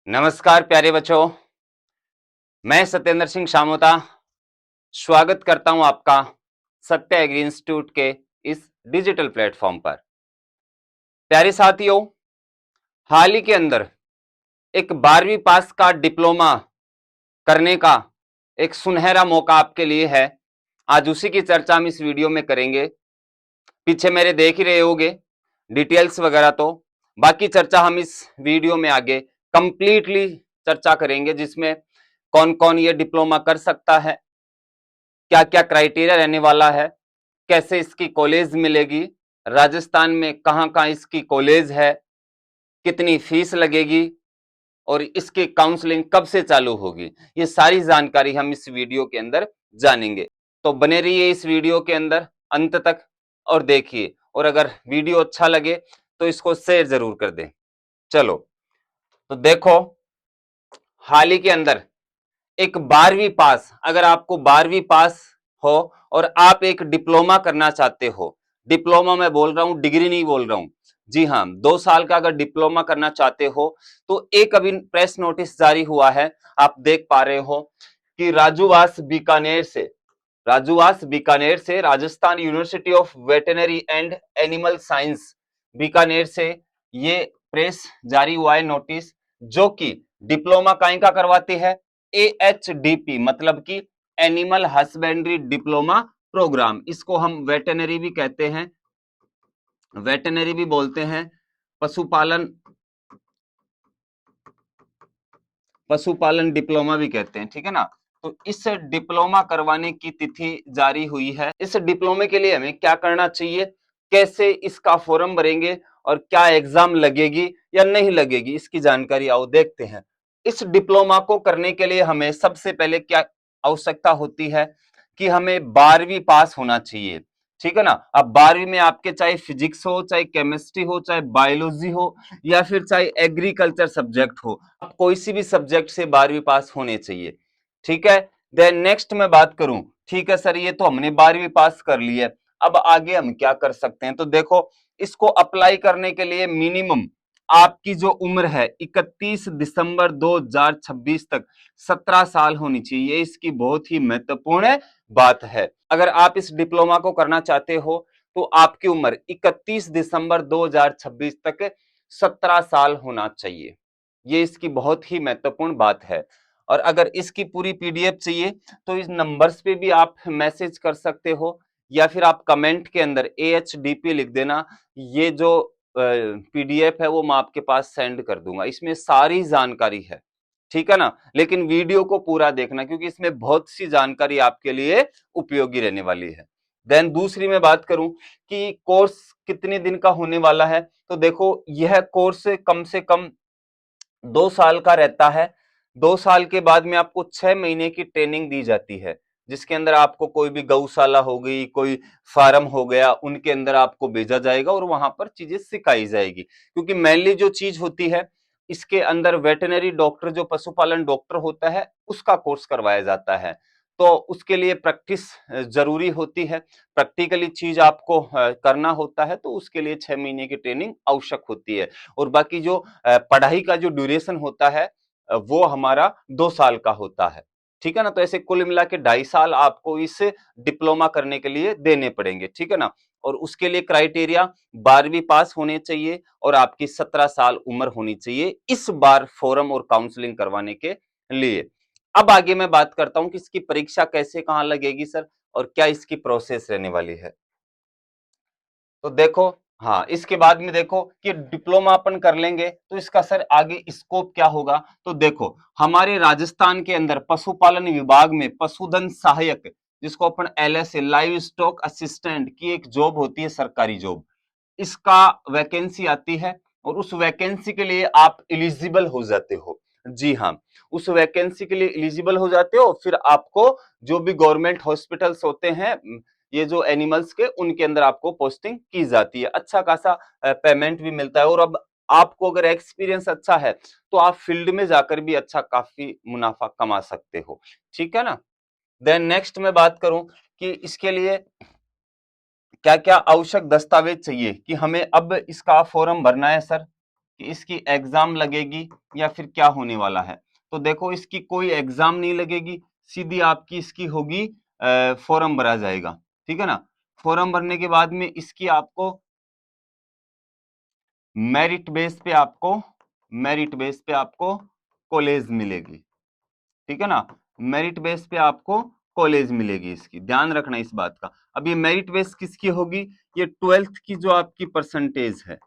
नमस्कार प्यारे बच्चों, मैं सत्येंद्र सिंह शामोता स्वागत करता हूं आपका सत्य एग्री इंस्टीट्यूट के इस डिजिटल प्लेटफॉर्म पर। प्यारे साथियों, हाल ही के अंदर एक 12वीं पास का डिप्लोमा करने का एक सुनहरा मौका आपके लिए है। आज उसी की चर्चा हम इस वीडियो में करेंगे। पीछे मेरे देख ही रहे होगे डिटेल्स वगैरह, तो बाकी चर्चा हम इस वीडियो में आगे कंप्लीटली चर्चा करेंगे, जिसमें कौन कौन ये डिप्लोमा कर सकता है, क्या क्या क्राइटेरिया रहने वाला है, कैसे इसकी कॉलेज मिलेगी, राजस्थान में कहाँ कहाँ इसकी कॉलेज है, कितनी फीस लगेगी और इसकी काउंसलिंग कब से चालू होगी, ये सारी जानकारी हम इस वीडियो के अंदर जानेंगे। तो बने रहिए इस वीडियो के अंदर अंत तक और देखिए, और अगर वीडियो अच्छा लगे तो इसको शेयर जरूर कर दें। चलो तो देखो, हाल ही के अंदर एक 12वीं पास, अगर आपको 12वीं पास हो और आप एक डिप्लोमा करना चाहते हो, डिप्लोमा मैं बोल रहा हूं, डिग्री नहीं बोल रहा हूं, जी हाँ, 2 साल का अगर डिप्लोमा करना चाहते हो तो एक अभी प्रेस नोटिस जारी हुआ है, आप देख पा रहे हो कि राजूवास बीकानेर से Rajasthan university of veterinary and animal science Bikaner से ये प्रेस जारी हुआ है नोटिस, जो कि डिप्लोमा कहीं का करवाती है, AHDP मतलब कि एनिमल हस्बेंड्री डिप्लोमा प्रोग्राम। इसको हम वेटनरी भी कहते हैं, वेटनरी भी बोलते हैं, पशुपालन पशुपालन डिप्लोमा भी कहते हैं, ठीक है ना। तो इस डिप्लोमा करवाने की तिथि जारी हुई है। इस डिप्लोमे के लिए हमें क्या करना चाहिए, कैसे इसका फॉर्म भरेंगे और क्या एग्जाम लगेगी या नहीं लगेगी, इसकी जानकारी आओ देखते हैं। इस डिप्लोमा को करने के लिए हमें सबसे पहले क्या आवश्यकता होती है कि हमें 12वीं पास होना चाहिए, ठीक है ना। अब 12वीं में आपके चाहे फिजिक्स हो, चाहे केमिस्ट्री हो, चाहे बायोलॉजी हो या फिर चाहे एग्रीकल्चर सब्जेक्ट हो, आप कोई सी भी सब्जेक्ट से 12वीं पास होने चाहिए, ठीक है। देन नेक्स्ट मैं बात करूं, ठीक है सर ये तो हमने 12वीं पास कर ली है, अब आगे हम क्या कर सकते हैं। तो देखो, इसको अप्लाई करने के लिए मिनिमम आपकी जो उम्र है 31 दिसंबर 2026 तक 17 साल होनी चाहिए। ये इसकी बहुत ही महत्वपूर्ण बात है। अगर आप इस डिप्लोमा को करना चाहते हो तो आपकी उम्र 31 दिसंबर 2026 तक 17 साल होना चाहिए। ये इसकी बहुत ही महत्वपूर्ण बात है। और अगर इसकी पूरी पीडीएफ चाहिए तो इस नंबर्स पे भी आप मैसेज कर सकते हो, या फिर आप कमेंट के अंदर AHDP लिख देना। ये जो पीडीएफ है वो मैं आपके पास सेंड कर दूंगा, इसमें सारी जानकारी है, ठीक है ना। लेकिन वीडियो को पूरा देखना, क्योंकि इसमें बहुत सी जानकारी आपके लिए उपयोगी रहने वाली है। देन दूसरी मैं बात करूं कि कोर्स कितने दिन का होने वाला है, तो देखो यह कोर्स कम से कम 2 साल का रहता है। 2 साल के बाद में आपको 6 महीने की ट्रेनिंग दी जाती है, जिसके अंदर आपको कोई भी गौशाला हो गई, कोई फार्म हो गया, उनके अंदर आपको भेजा जाएगा और वहां पर चीजें सिखाई जाएगी। क्योंकि मेनली जो चीज होती है इसके अंदर वेटनरी डॉक्टर, जो पशुपालन डॉक्टर होता है, उसका कोर्स करवाया जाता है। तो उसके लिए प्रैक्टिस जरूरी होती है, प्रैक्टिकली चीज आपको करना होता है, तो उसके लिए 6 महीने की ट्रेनिंग आवश्यक होती है। और बाकी जो पढ़ाई का जो ड्यूरेशन होता है वो हमारा 2 साल का होता है, ठीक है ना। तो ऐसे कुल मिला के 2.5 साल आपको इस डिप्लोमा करने के लिए देने पड़ेंगे, ठीक है ना। और उसके लिए क्राइटेरिया 12वीं पास होने चाहिए और आपकी 17 साल उम्र होनी चाहिए इस बार फॉरम और काउंसलिंग करवाने के लिए। अब आगे मैं बात करता हूं कि इसकी परीक्षा कैसे कहां लगेगी सर, और क्या इसकी प्रोसेस रहने वाली है। तो देखो, हाँ, इसके बाद में देखो कि डिप्लोमा अपन कर लेंगे तो इसका सर आगे स्कोप क्या होगा। तो देखो, हमारे राजस्थान के अंदर पशुपालन विभाग में पशुधन सहायक, जिसको अपन LSA लाइव स्टॉक असिस्टेंट की एक जॉब होती है, सरकारी जॉब, इसका वैकेंसी आती है और उस वैकेंसी के लिए आप एलिजिबल हो जाते हो। जी हाँ, उस वैकेंसी के लिए एलिजिबल हो जाते हो, फिर आपको जो भी गवर्नमेंट हॉस्पिटल्स होते हैं ये जो एनिमल्स के, उनके अंदर आपको पोस्टिंग की जाती है, अच्छा खासा पेमेंट भी मिलता है। और अब आपको अगर एक्सपीरियंस अच्छा है तो आप फील्ड में जाकर भी अच्छा काफी मुनाफा कमा सकते हो, ठीक है ना। देन नेक्स्ट मैं बात करूं कि इसके लिए क्या क्या आवश्यक दस्तावेज चाहिए, कि हमें अब इसका फॉर्म भरना है सर, कि इसकी एग्जाम लगेगी या फिर क्या होने वाला है। तो देखो इसकी कोई एग्जाम नहीं लगेगी, सीधी आपकी इसकी होगी फॉर्म भरा जाएगा, ठीक है ना। फॉर्म भरने के बाद में इसकी आपको मेरिट बेस पे आपको कॉलेज मिलेगी, ठीक है ना। मेरिट बेस पे आपको कॉलेज मिलेगी, इसकी ध्यान रखना इस बात का। अब ये मेरिट बेस किसकी होगी, ये 12th की जो आपकी परसेंटेज है,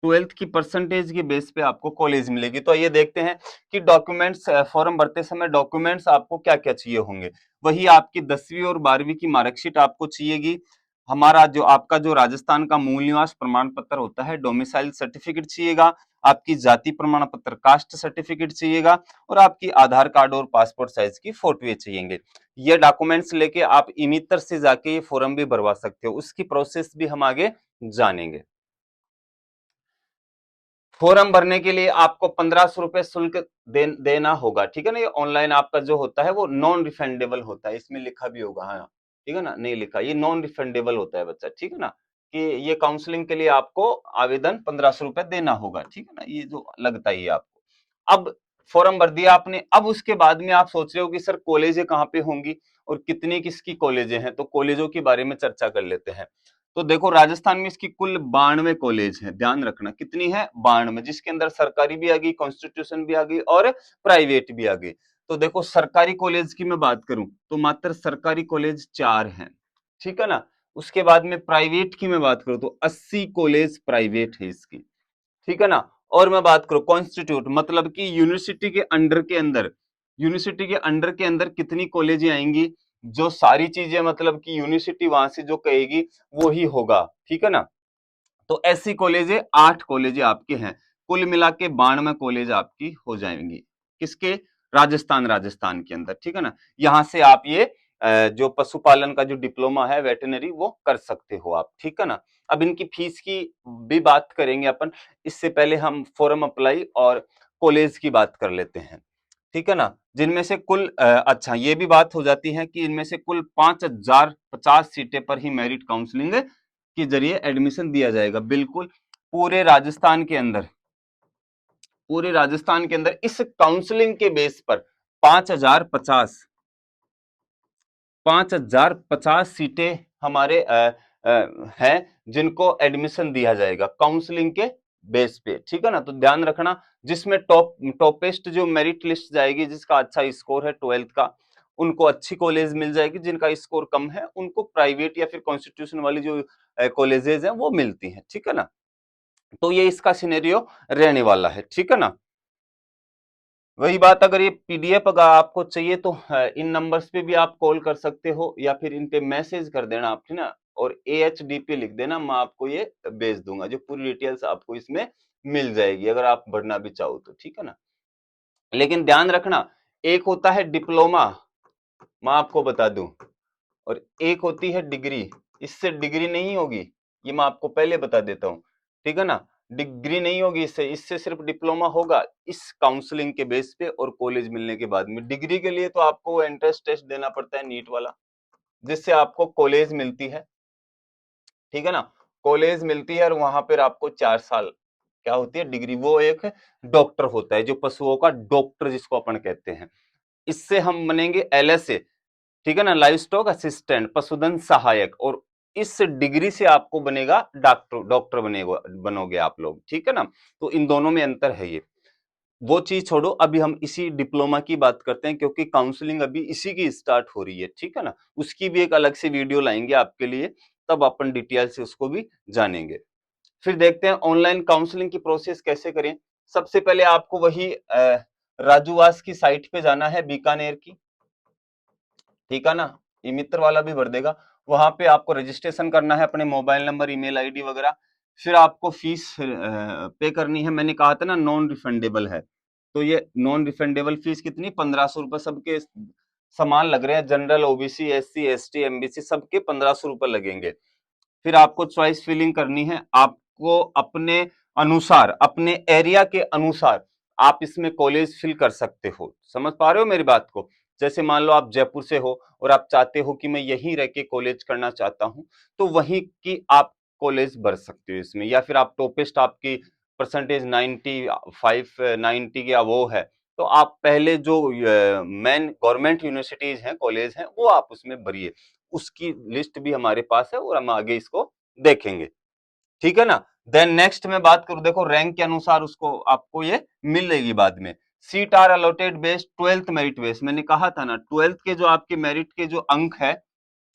12th की परसेंटेज के बेस पे आपको कॉलेज मिलेगी। तो ये देखते हैं कि डॉक्यूमेंट्स, फॉर्म भरते समय डॉक्यूमेंट्स आपको क्या क्या चाहिए होंगे। वही आपकी 10वीं और 12वीं की मार्कशीट आपको चाहिएगी, हमारा जो आपका जो राजस्थान का मूल निवास प्रमाण पत्र होता है, डोमिसाइल सर्टिफिकेट चाहिएगा, आपकी जाति प्रमाण पत्र कास्ट सर्टिफिकेट चाहिएगा, और आपकी आधार कार्ड और पासपोर्ट साइज की फोटो चाहिए। ये डॉक्यूमेंट्स लेके आप इमितर से जाके ये फॉर्म भी भरवा सकते हो, उसकी प्रोसेस भी हम आगे जानेंगे। फॉर्म भरने के लिए आपको 1500 रुपए शुल्क देना होगा, ठीक है ना। ये ऑनलाइन आपका जो होता है वो नॉन रिफंडेबल होता है, इसमें लिखा भी होगा, हाँ ठीक है ना, नहीं लिखा, ये नॉन रिफंडेबल होता है बच्चा, ठीक है ना, कि ये काउंसलिंग के लिए आपको आवेदन 1500 रुपए देना होगा, ठीक है ना, ये जो लगता ही है आपको। अब फॉर्म भर दिया आपने, अब उसके बाद में आप सोच रहे हो कि सर कॉलेजें कहाँ पे होंगी और कितनी किसकी कॉलेजें हैं, तो कॉलेजों के बारे में चर्चा कर लेते हैं। तो देखो राजस्थान में इसकी कुल 92 कॉलेज है, ध्यान रखना कितनी है, 92, जिसके अंदर सरकारी भी आ गई, कॉन्स्टिट्यूशन भी आ गई और प्राइवेट भी आ गई। तो देखो सरकारी कॉलेज की मैं बात करूं तो मात्र सरकारी कॉलेज 4 हैं, ठीक है ना। उसके बाद में प्राइवेट की मैं बात करूं तो 80 कॉलेज प्राइवेट है इसकी, ठीक है ना। और मैं बात करूं कॉन्स्टिट्यूट, मतलब कि यूनिवर्सिटी के अंडर के अंदर कितनी कॉलेजें आएंगी, जो सारी चीजें मतलब कि यूनिवर्सिटी वहां से जो कहेगी वो ही होगा, ठीक है ना। तो ऐसी कॉलेजें 8 कॉलेजें आपके हैं, कुल मिला के 92 कॉलेज आपकी हो जाएंगी, किसके, राजस्थान के अंदर, ठीक है ना। यहां से आप ये जो पशुपालन का जो डिप्लोमा है वेटरनरी वो कर सकते हो आप, ठीक है ना। अब इनकी फीस की भी बात करेंगे अपन, इससे पहले हम फॉर्म अप्लाई और कॉलेज की बात कर लेते हैं, ठीक है ना। जिनमें से कुल अच्छा ये भी बात हो जाती है कि इनमें से कुल 5050 सीटें पर ही मेरिट काउंसलिंग के जरिए एडमिशन दिया जाएगा, बिल्कुल पूरे राजस्थान के अंदर इस काउंसलिंग के बेस पर 5050 सीटें हमारे हैं जिनको एडमिशन दिया जाएगा काउंसलिंग के बेस पे, ठीक है ना। तो ध्यान रखना, जिसमें टॉपेस्ट जो मेरिट लिस्ट जाएगी, जिसका अच्छा स्कोर है 12th का, उनको अच्छी कॉलेज मिल जाएगी, जिनका स्कोर कम है उनको प्राइवेट या फिर कॉन्स्टिट्यूशन वाली जो कॉलेजेस हैं वो मिलती हैं, ठीक है ना। तो ये इसका सिनेरियो रहने वाला है, ठीक है ना। वही बात, अगर ये पीडीएफ अगर आपको चाहिए तो इन नंबर्स पे भी आप कॉल कर सकते हो या फिर इन पे मैसेज कर देना आप, ठीक ना, और AHDP लिख देना, मैं आपको ये भेज दूंगा, जो पूरी डिटेल्स आपको इसमें मिल जाएगी अगर आप भरना भी चाहो तो, ठीक है ना। लेकिन ध्यान रखना, एक होता है डिप्लोमा, मैं आपको बता दूं, और एक होती है डिग्री, इससे डिग्री नहीं होगी, ये मैं आपको पहले बता देता हूँ, ठीक है ना। डिग्री नहीं होगी इससे, इससे सिर्फ डिप्लोमा होगा इस काउंसलिंग के बेस पे और कॉलेज मिलने के बाद में। डिग्री के लिए तो आपको एंट्रेंस टेस्ट देना पड़ता है नीट वाला, जिससे आपको कॉलेज मिलती है, ठीक है ना। कॉलेज मिलती है और वहां पर आपको 4 साल क्या होती है डिग्री, वो एक डॉक्टर होता है, जो पशुओं का डॉक्टर जिसको अपन कहते हैं। इससे हम बनेंगे LSA, ठीक है ना, लाइव स्टॉक असिस्टेंट, पशुधन सहायक, और इस डिग्री से आपको बनेगा डॉक्टर बनेगा, बनोगे आप लोग, ठीक है ना। तो इन दोनों में अंतर है ये, वो चीज छोड़ो, अभी हम इसी डिप्लोमा की बात करते हैं क्योंकि काउंसलिंग अभी इसी की स्टार्ट हो रही है, ठीक है ना। उसकी भी एक अलग से वीडियो लाएंगे आपके लिए, तब अपन डिटेल से उसको भी जानेंगे। फिर देखते हैं ऑनलाइन काउंसलिंग की प्रोसेस कैसे करें। सबसे पहले आपको वही राजूवास की साइट पे जाना है, बीकानेर की, ठीक है ना, ये मित्र वाला भी भर देगा। वहां पे आपको रजिस्ट्रेशन करना है, अपने मोबाइल नंबर, ईमेल आईडी वगैरह, फिर आपको फीस पे करनी है। मैंने कहा था ना नॉन रिफंडेबल है, तो ये नॉन रिफंडेबल फीस कितनी, 1500 रुपए, सबके समान लग रहे हैं, general, OBC, SC ST MBC सबके 1500 रुपए लगेंगे। फिर आपको चॉइस फिलिंग करनी है, आपको अपने अनुसार, अपने एरिया के अनुसार आप इसमें कॉलेज फिल कर सकते हो, समझ पा रहे हो मेरी बात को। जैसे मान लो आप जयपुर से हो और आप चाहते हो कि मैं यहीं रह के कॉलेज करना चाहता हूं, तो वहीं की आप कॉलेज भर सकते हो इसमें, या फिर आप टॉपेस्ट आपकी परसेंटेज 95 90 के अबोव है, तो आप पहले जो मेन गवर्नमेंट यूनिवर्सिटीज हैं, कॉलेज हैं, वो आप उसमें भरिए। उसकी लिस्ट भी हमारे पास है और हम आगे इसको देखेंगे, ठीक है ना। देन नेक्स्ट में बात करूं, देखो रैंक के अनुसार उसको आपको ये मिलेगी बाद में। Seat are allotted based 12th merit base, मैंने कहा था ना 12th के जो आपके मेरिट के जो अंक है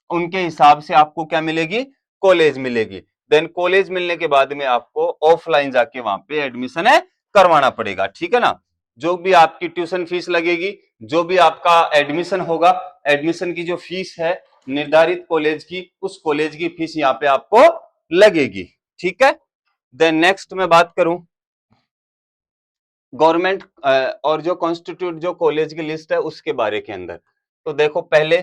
उनके हिसाब से आपको क्या मिलेगी, कॉलेज मिलेगी। देन कॉलेज मिलने के बाद में आपको ऑफलाइन जाके वहां पे एडमिशन है करवाना पड़ेगा, ठीक है ना। जो भी आपकी ट्यूशन फीस लगेगी, जो भी आपका एडमिशन होगा, एडमिशन की जो फीस है निर्धारित कॉलेज की, उस कॉलेज की फीस यहाँ पे आपको लगेगी, ठीक है। देन नेक्स्ट में बात करूं गवर्नमेंट और जो कॉन्स्टिट्यूट जो कॉलेज की लिस्ट है उसके बारे के अंदर। तो देखो पहले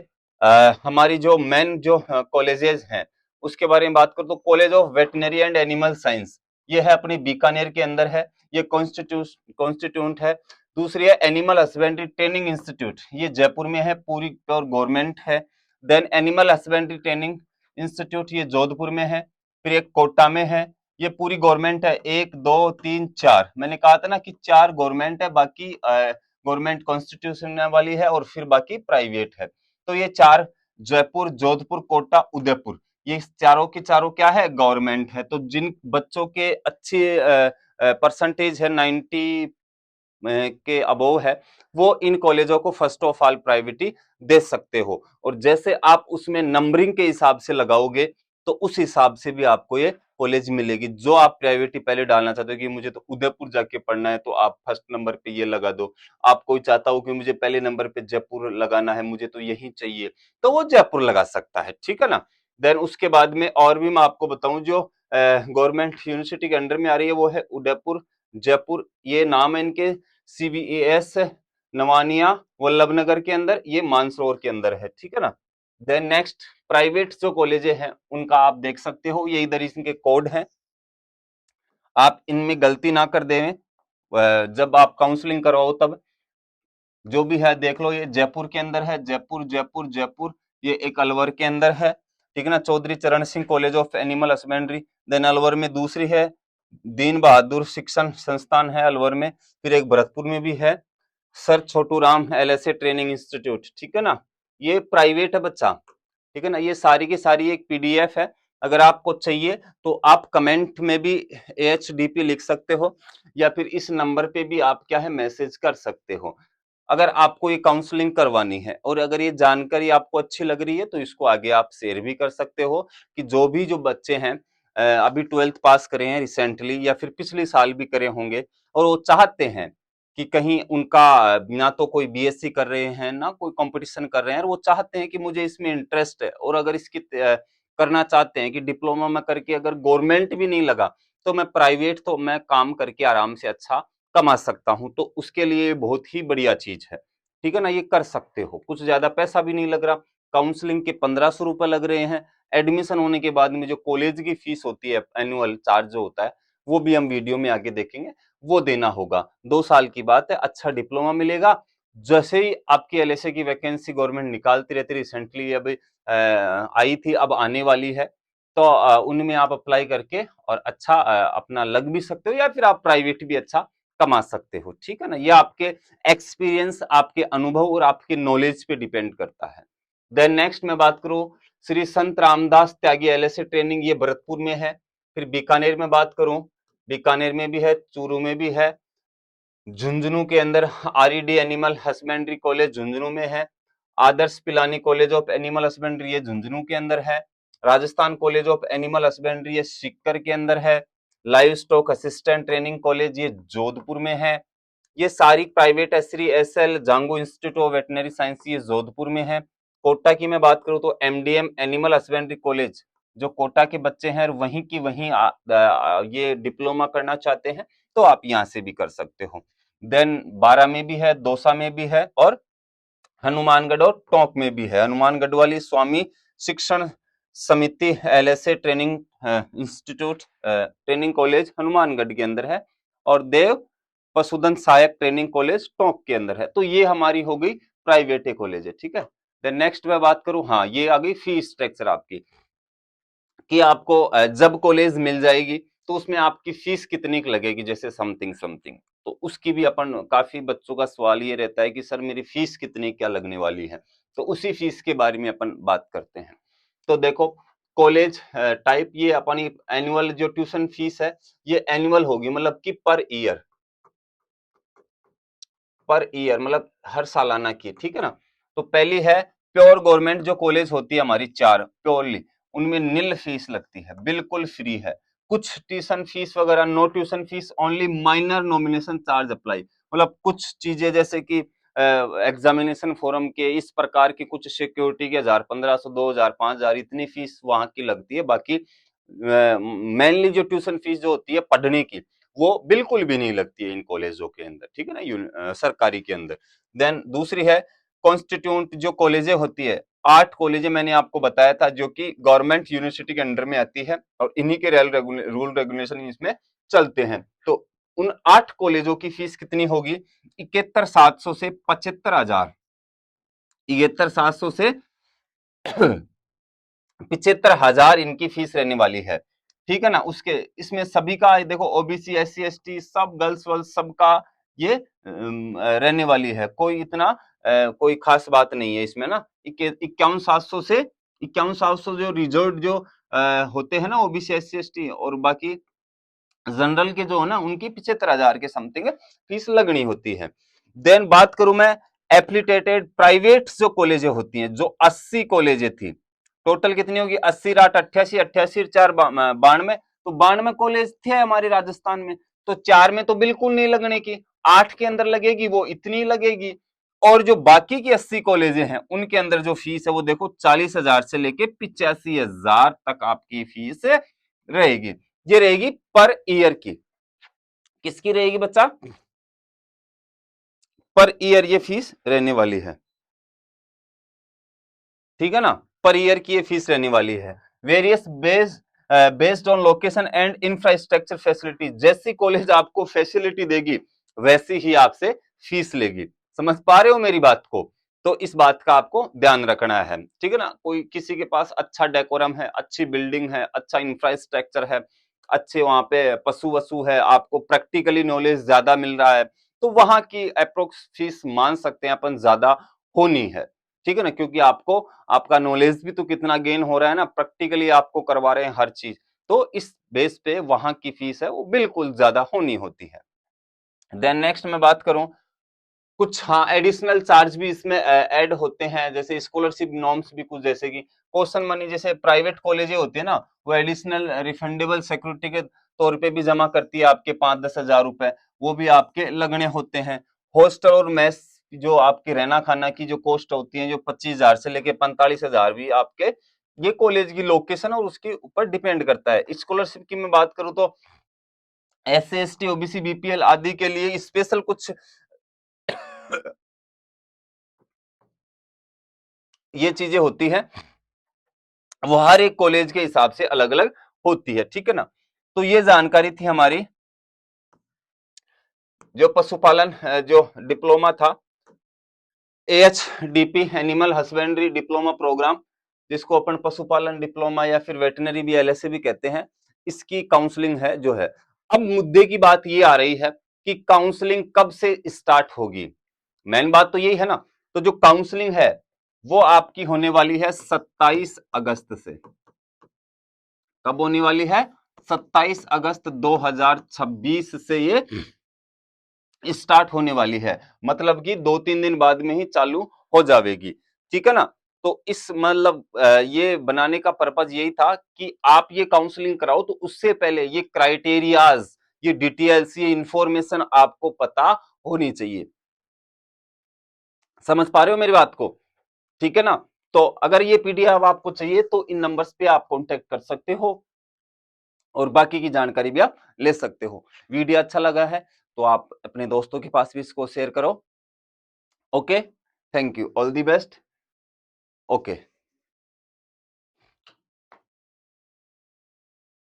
हमारी जो मेन जो कॉलेजेस हैं उसके बारे में बात करो तो college of veterinary and animal science, ये है अपनी बीकानेर के अंदर है, ये कॉन्स्टिट्यूट है। दूसरी है एनिमल हस्बेंड्री ट्रेनिंग इंस्टीट्यूट, ये जयपुर में है, पूरी और गवर्नमेंट है। Then animal husbandry training institute ये जोधपुर में है। फिर एक कोटा में है, ये पूरी गवर्नमेंट है। 1 2 3 4, मैंने कहा था ना कि 4 गवर्नमेंट है, बाकी गवर्नमेंट कॉन्स्टिट्यूशन वाली है और फिर बाकी प्राइवेट है। तो ये 4 जयपुर, जोधपुर, कोटा, उदयपुर, ये चारों के चारों क्या है, गवर्नमेंट है। तो जिन बच्चों के अच्छे परसेंटेज है 90 के अबोव है, वो इन कॉलेजों को फर्स्ट ऑफ ऑल प्रायोरिटी दे सकते हो। और जैसे आप उसमें नंबरिंग के हिसाब से लगाओगे तो उस हिसाब से भी आपको ये कॉलेज मिलेगी। जो आप प्रायोरिटी पहले डालना चाहते हो कि मुझे तो उदयपुर जाके पढ़ना है, तो आप फर्स्ट नंबर पे ये लगा दो। आप कोई चाहता हो कि मुझे पहले नंबर पे जयपुर लगाना है, मुझे तो यही चाहिए, तो वो जयपुर लगा सकता है, ठीक है ना। देन उसके बाद में और भी मैं आपको बताऊं जो गवर्नमेंट यूनिवर्सिटी के अंडर में आ रही है वो है उदयपुर, जयपुर, ये नाम है इनके, CVES नवानिया वल्लभनगर के अंदर, ये मानसरोवर के अंदर है, ठीक है ना। देन नेक्स्ट प्राइवेट जो कॉलेज हैं उनका आप देख सकते हो, ये इधर इनके कोड हैं, आप इनमें गलती ना कर दें जब आप काउंसलिंग करवाओ तब। जो भी है देख लो, ये जयपुर के अंदर है, जयपुर जयपुर जयपुर, ये एक अलवर के अंदर है, ठीक है ना, Chaudhary Charan Singh college of animal husbandry. Then Alwar में दूसरी है दीन बहादुर शिक्षण संस्थान है अलवर में। फिर एक भरतपुर में भी है sir Chhotu Ram LSA training institute, ठीक है ना। ये प्राइवेट है बच्चा, ठीक है ना। ये सारी की सारी एक PDF है, अगर आपको चाहिए तो आप कमेंट में भी HDP लिख सकते हो या फिर इस नंबर पे भी आप क्या है मैसेज कर सकते हो। अगर आपको ये काउंसलिंग करवानी है और अगर ये जानकारी आपको अच्छी लग रही है तो इसको आगे आप शेयर भी कर सकते हो कि जो बच्चे हैं अभी 12th पास करे हैं रिसेंटली या फिर पिछले साल भी करे होंगे और वो चाहते हैं कि कहीं उनका ना तो कोई BSc कर रहे हैं ना कोई कंपटीशन कर रहे हैं और वो चाहते हैं कि मुझे इसमें इंटरेस्ट है और अगर इसकी करना चाहते हैं कि डिप्लोमा में करके अगर गवर्नमेंट भी नहीं लगा तो मैं प्राइवेट तो मैं काम करके आराम से अच्छा कमा सकता हूं, तो उसके लिए बहुत ही बढ़िया चीज है, ठीक है ना। ये कर सकते हो, कुछ ज्यादा पैसा भी नहीं लग रहा, काउंसलिंग के 1500 रुपए लग रहे हैं। एडमिशन होने के बाद में जो कॉलेज की फीस होती है, एनुअल चार्ज जो होता है, वो भी हम वीडियो में आगे देखेंगे, वो देना होगा। 2 साल की बात है, अच्छा डिप्लोमा मिलेगा। जैसे ही आपकी LSA की वैकेंसी गवर्नमेंट निकालती रहती, रिसेंटली अब आई थी, अब आने वाली है, तो उनमें आप अप्लाई करके और अच्छा अपना लग भी सकते हो या फिर आप प्राइवेट भी अच्छा कमा सकते हो, ठीक है ना। ये आपके एक्सपीरियंस, आपके अनुभव और आपके नॉलेज पे डिपेंड करता है। देन नेक्स्ट मैं बात करूं श्री संत रामदास त्यागी LSA ट्रेनिंग, ये भरतपुर में है। फिर बीकानेर में बात करूं, बीकानेर में भी है, चूरू में भी है, झुंझुनू के अंदर RED animal husbandry college Jhunjhunu में है। Adarsh Pilani college of animal husbandry ये झुंझुनू के अंदर है। Rajasthan college of animal husbandry ये सीकर के अंदर है। Livestock assistant training college ये जोधपुर में है। ये सारी प्राइवेट SL जांगो इंस्टीट्यूट ऑफ वेटनरी साइंस ये जोधपुर में है। कोटा की मैं बात करूं तो MDM एनिमल हस्बेंड्री कॉलेज, जो कोटा के बच्चे हैं वहीं की वहीं ये डिप्लोमा करना चाहते हैं तो आप यहाँ से भी कर सकते हो। देन 12 में भी है, दौसा में भी है और हनुमानगढ़ और टोंक में भी है। हनुमानगढ़ वाली स्वामी शिक्षण समिति LSA training institute training college Hanumangarh के अंदर है और देव पशुधन सहायक ट्रेनिंग कॉलेज टोंक के अंदर है। तो ये हमारी हो गई प्राइवेट कॉलेज है, ठीक है। देन नेक्स्ट मैं बात करूं, हाँ ये आ गई फी स्ट्रक्चर आपकी कि आपको जब कॉलेज मिल जाएगी तो उसमें आपकी फीस कितनी की लगेगी, जैसे समथिंग समथिंग, तो उसकी भी अपन, काफी बच्चों का सवाल ये रहता है कि सर मेरी फीस कितनी क्या लगने वाली है, तो उसी फीस के बारे में अपन बात करते हैं। तो देखो कॉलेज टाइप, ये अपनी एनुअल जो ट्यूशन फीस है ये एनुअल होगी, मतलब कि पर ईयर मतलब हर सालाना की, ठीक है ना। तो पहली है प्योर गवर्नमेंट, जो कॉलेज होती है हमारी चार प्योरली, उनमें निल फीस लगती है, बिल्कुल फ्री है। कुछ ट्यूशन फीस वगैरह, no tuition fees, only minor nomination charge apply, मतलब कुछ चीजें जैसे कि एग्जामिनेशन फॉरम के इस प्रकार की कुछ सिक्योरिटी के 1500 2000 5000 इतनी फीस वहां की लगती है। बाकी मेनली जो ट्यूशन फीस जो होती है पढ़ने की, वो बिल्कुल भी नहीं लगती है इन कॉलेजों के अंदर, ठीक है ना, सरकारी के अंदर। देन दूसरी है कॉन्स्टिट्यूंट जो कॉलेजें होती है, 8 कॉलेजें मैंने आपको बताया था जो कि गवर्नमेंट यूनिवर्सिटी के अंडर में आती है और इन्हीं के रूल रेगुलेशन इसमें चलते हैं। तो उन 8 कॉलेजों की फीस कितनी होगी, 71,700 से 75,000, 71,700 से 75,000 इनकी फीस रहने वाली है, ठीक है ना। उसके इसमें सभी का देखो ओबीसी SC ST सब गर्ल्स वर्ल्स सबका ये रहने वाली है, कोई इतना कोई खास बात नहीं है इसमें ना। 51,700 से 51,700 जो रिजर्व जो होते हैं ना ओबीसी SC ST, और बाकी जनरल के जो है ना उनकी 75,000 के समथिंग फीस लगनी होती है। देन बात करूं मैं एफिलिएटेड प्राइवेट जो कॉलेजें होती हैं, जो 80 कॉलेजें थी, टोटल कितनी होगी 80 राट 88 88 4 92, तो 92 कॉलेज थे हमारे राजस्थान में, तो 4 में तो बिल्कुल नहीं लगने की, 8 के अंदर लगेगी वो इतनी लगेगी। और जो बाकी की 80 कॉलेजें हैं उनके अंदर जो फीस है वो देखो 40,000 से लेके 85,000 तक आपकी फीस रहेगी। ये रहेगी पर ईयर की, किसकी रहेगी बच्चा, पर ईयर ये फीस रहने वाली है, ठीक है ना, पर ईयर की ये फीस रहने वाली है। Various based on location and infrastructure facility, जैसी कॉलेज आपको फैसिलिटी देगी वैसी ही आपसे फीस लेगी। समझ पा रहे हो मेरी बात को, तो इस बात का आपको ध्यान रखना है, ठीक है ना। कोई किसी के पास अच्छा डेकोरम है, अच्छी बिल्डिंग है, अच्छा इंफ्रास्ट्रक्चर है, अच्छे वहां पे पशु वसु है, आपको प्रैक्टिकली नॉलेज ज्यादा मिल रहा है, तो वहां की अप्रोक्स फीस मान सकते हैं अपन ज्यादा होनी है, ठीक है ना, क्योंकि आपको आपका नॉलेज भी तो कितना गेन हो रहा है ना, प्रैक्टिकली आपको करवा रहे हैं हर चीज, तो इस बेस पे वहां की फीस है वो बिल्कुल ज्यादा होनी होती है। देन नेक्स्ट मैं बात करूं, कुछ हाँ एडिशनल चार्ज भी इसमें ऐड होते हैं, जैसे स्कॉलरशिप नॉर्म्स भी कुछ, जैसे कि क्वेश्चन मनी, जैसे प्राइवेट कॉलेजें होती है ना, वो एडिशनल रिफंडेबल सिक्योरिटी के तौर पे भी जमा करती है आपके 5-10 हजार रुपए, वो भी आपके लगने होते हैं। हॉस्टल और मेस जो आपके रहना खाना की जो कॉस्ट होती है, जो 25,000 से लेके 45,000 भी आपके, ये कॉलेज की लोकेशन और उसके ऊपर डिपेंड करता है। स्कॉलरशिप की मैं बात करूं तो SC ST OBC BPL आदि के लिए स्पेशल कुछ ये चीजें होती हैं, वो हर एक कॉलेज के हिसाब से अलग अलग होती है, ठीक है ना। तो ये जानकारी थी हमारी जो पशुपालन जो डिप्लोमा था, AHDP animal husbandry diploma program, जिसको अपन पशुपालन डिप्लोमा या फिर वेटनरी भी LSA भी कहते हैं, इसकी काउंसलिंग है जो है। अब मुद्दे की बात ये आ रही है कि काउंसलिंग कब से स्टार्ट होगी, मेन बात तो यही है ना। तो जो काउंसलिंग है वो आपकी होने वाली है 27 अगस्त से। कब होने वाली है, 27 अगस्त 2026 से ये स्टार्ट होने वाली है, मतलब कि 2-3 दिन बाद में ही चालू हो जाएगी, ठीक है ना। तो इस मतलब ये बनाने का पर्पज यही था कि आप ये काउंसलिंग कराओ, तो उससे पहले ये क्राइटेरियाज, ये डिटेल्स, ये इंफॉर्मेशन आपको पता होनी चाहिए। समझ पा रहे हो मेरी बात को, ठीक है ना। तो अगर ये PDF आपको चाहिए तो इन नंबर्स पे आप कांटेक्ट कर सकते हो और बाकी की जानकारी भी आप ले सकते हो। वीडियो अच्छा लगा है तो आप अपने दोस्तों के पास भी इसको शेयर करो। Okay, thank you, all the best. Okay.